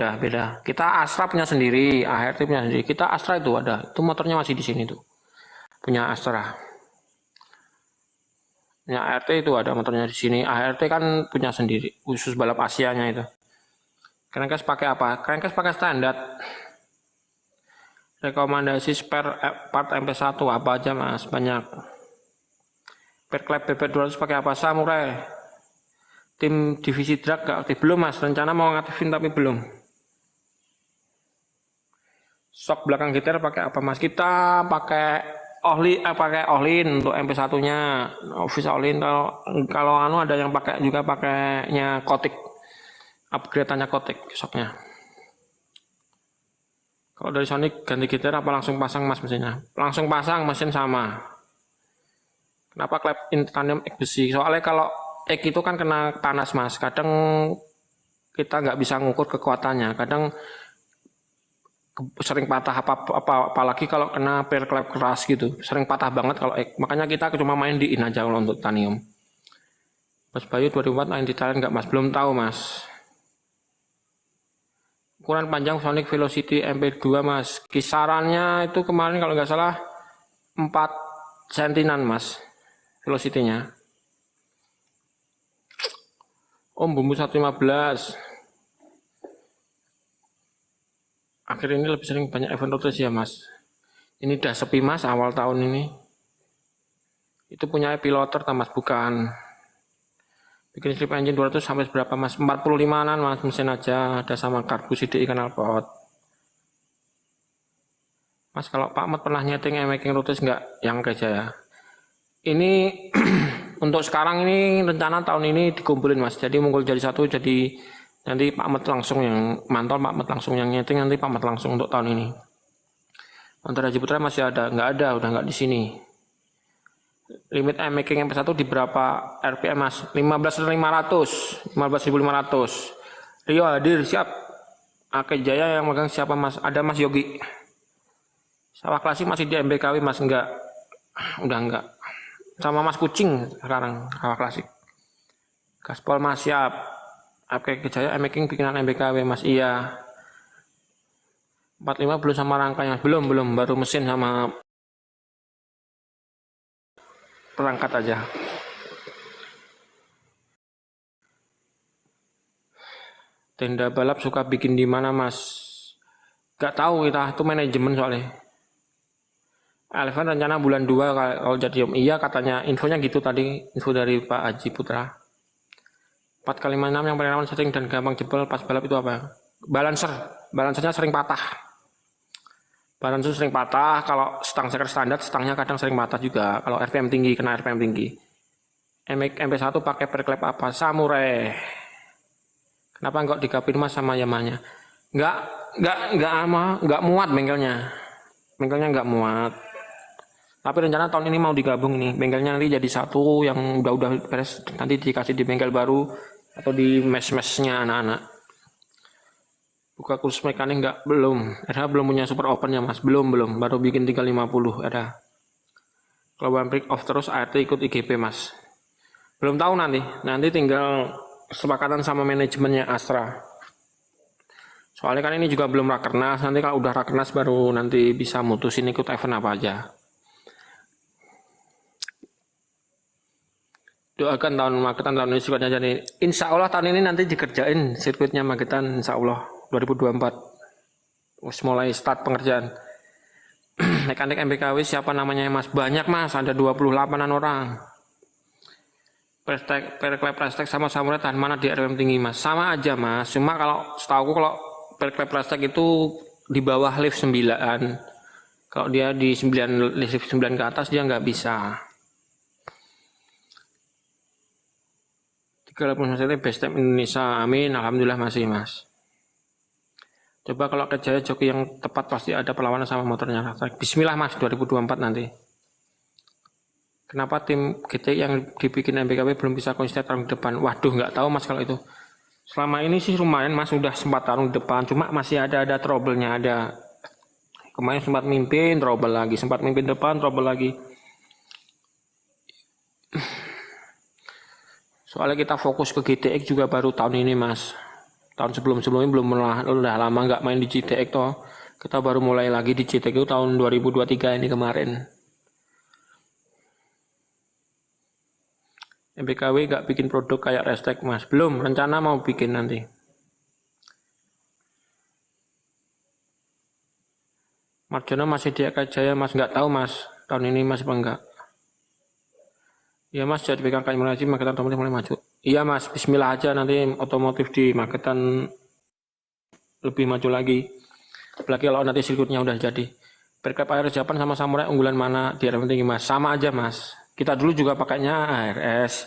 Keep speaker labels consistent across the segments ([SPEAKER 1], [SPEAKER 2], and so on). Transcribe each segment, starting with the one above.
[SPEAKER 1] Udah beda. Kita Astra punya sendiri, ART punya sendiri. Kita Astra itu ada. Itu motornya masih di sini tuh. Punya Astra. Punya ART itu ada motornya di sini. ART kan punya sendiri, khusus balap Asianya itu. Crankcase pakai apa? Crankcase pakai standar. Rekomendasi spare part MP1 apa aja mas? Banyak. Perklep BP200 pakai apa? Samurai. Tim divisi drag gak aktif? Belum mas, rencana mau ngaktifin tapi belum. Sok belakang gitar pakai apa mas? Kita pakai pakai Ohlin untuk MP1 nya, Office Ohlin. Kalau anu ada yang pakai juga pakainya Kotik, upgrade-nya Kotik soknya. Kalau dari Sonic ganti gitar apa langsung pasang mas mesinnya? Langsung pasang, mesin sama. Kenapa klep titanium X besi? Soalnya kalau X itu kan kena panas mas. Kadang kita nggak bisa ngukur kekuatannya. Kadang sering patah apalagi kalau kena per klep keras gitu. Sering patah banget kalau X. Makanya kita cuma main di in aja kalau untuk titanium. Mas Bayu 2004 main di Thailand nggak mas? Belum tahu mas. Ukuran panjang Sonic Velocity MP2 mas, kisarannya itu kemarin kalau nggak salah 4 sentinan mas velocity-nya. Om bumbu 115. Akhir ini lebih sering banyak event road race ya mas. Ini udah sepi mas awal tahun ini. Itu punya piloter mas, bukan. Bikin slip engine 200 sampai berapa mas? 45-an mas, mesin aja, ada sama karbu CDI kanal pot. Mas kalau Pak Mat pernah nyeting making routes nggak yang kerja ya? Ini untuk sekarang ini rencana tahun ini dikumpulin mas, jadi munggul jadi satu, jadi nanti Pak Mat langsung yang mantau, Pak Mat langsung yang nyeting, nanti Pak Mat langsung untuk tahun ini. Antara Haji Putra masih ada, nggak ada, udah nggak di sini. Limit making MP1 di berapa RPM mas? 15.500. Rio hadir, siap. Ake Jaya yang megang siapa mas? Ada mas Yogi. Sawah klasik masih di MBKW mas? Enggak, udah enggak. Sama mas Kucing sekarang sawah klasik. Gaspol mas siap. Ake Jaya making bikinan MBKW mas? Iya. 45 belum sama rangkanya? Belum, baru mesin sama perangkat aja. Tenda balap suka bikin di mana mas? Gak tahu kita, itu manajemen soalnya. Eleven rencana bulan 2 kalau jadi om. Iya katanya, infonya gitu tadi, info dari Pak Haji Putra. 4x56 yang paling rawan setting dan gampang jebol pas balap itu apa? Balancernya sering patah. Balancer sering patah, kalau stang seker standar, stangnya kadang sering patah juga. Kalau RPM tinggi, kena RPM tinggi. MP1 pakai perklep apa? Samurai. Kenapa enggak digabungin mas sama Yamanya? Enggak muat bengkelnya. Bengkelnya enggak muat. Tapi rencana tahun ini mau digabung nih. Bengkelnya nanti jadi satu yang udah beres, nanti dikasih di bengkel baru atau di mes-mesnya anak-anak. Buka kursus mekanik enggak? Belum. RH belum punya super open ya mas? Belum. Baru bikin 350 RH. Kalau one break off terus ART ikut IGP mas? Belum tahu nanti. Nanti tinggal kesepakatan sama manajemennya Astra. Soalnya kan ini juga belum rakernas. Nanti kalau udah rakernas baru nanti bisa mutusin ikut event apa aja. Doakan tahun Magetan tahun ini sirkuitnya jadi. Insya Allah tahun ini nanti dikerjain sirkuitnya Magetan. Insya Allah 2024. Mulai start pengerjaan. Mekanik MBKW siapa namanya mas? Banyak mas, ada 28an orang. Perklep plastik sama Samurai tahan mana di RPM tinggi mas? Sama aja mas, cuma kalau setahu kalau perklep plastik itu di bawah lift 9. Kalau dia di 9 lift 9 ke atas dia nggak bisa. 30% best time Indonesia, amin, alhamdulillah masih mas. Coba kalau ke Jaya joki yang tepat pasti ada perlawanan sama motornya. Bismillah mas 2024 nanti. Kenapa tim GT yang dibikin MBKW belum bisa konsisten tarung di depan? Waduh nggak tahu mas kalau itu. Selama ini sih lumayan mas, udah sempat tarung di depan. Cuma masih ada trouble-nya, ada. Kemarin sempat mimpin, trouble lagi. Sempat mimpin depan, trouble lagi. Soalnya kita fokus ke GTX juga baru tahun ini mas. Tahun sebelum-sebelumnya belum pernah, udah lama nggak main di CTX toh. Kita baru mulai lagi di CTX itu tahun 2023 ini kemarin. MPKW nggak bikin produk kayak Restek mas, belum, rencana mau bikin nanti. Marjono masih di Eka Jaya mas, nggak tahu mas, tahun ini masih apa enggak. Iya mas, jadi pegang kain Malaysia, maketan otomotif mulai maju. Iya mas, bismillah aja nanti otomotif di maketan lebih maju lagi. Apalagi kalau nanti sirkuitnya udah jadi. Perkap air Japan sama Samurai unggulan mana di RM tinggi mas? Sama aja mas. Kita dulu juga pakainya ARS.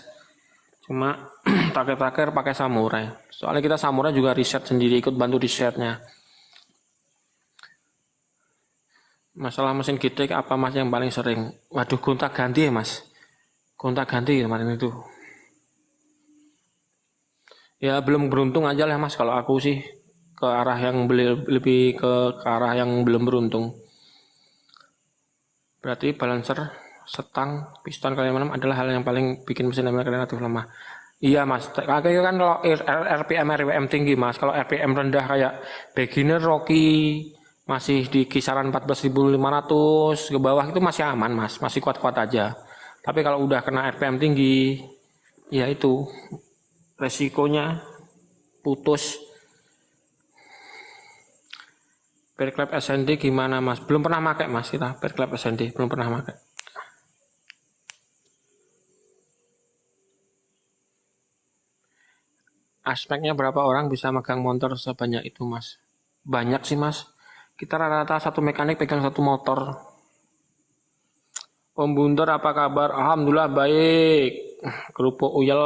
[SPEAKER 1] Cuma terakhir pakai Samurai. Soalnya kita Samurai juga riset sendiri, ikut bantu risetnya. Masalah mesin gitek apa mas yang paling sering? Waduh, gonta ganti ya mas. Gonta ganti kemarin itu. Ya belum beruntung aja lah mas kalau aku sih, ke arah yang lebih ke arah yang belum beruntung. Berarti balancer, setang, piston kali 6 adalah hal yang paling bikin mesin relatif lemah. Iya mas, kayaknya kan kalau RPM tinggi mas, kalau RPM rendah kayak beginner Rocky masih di kisaran 14.500 ke bawah itu masih aman mas, masih kuat-kuat aja. Tapi kalau udah kena RPM tinggi, ya itu resikonya putus. Perklep SND gimana mas? Belum pernah pakai mas, kita perklep SND belum pernah pakai. Aspeknya berapa orang bisa megang motor sebanyak itu mas? Banyak sih mas. Kita rata-rata satu mekanik pegang satu motor. Om Bundar apa kabar? Alhamdulillah baik. Kerupuk uyel.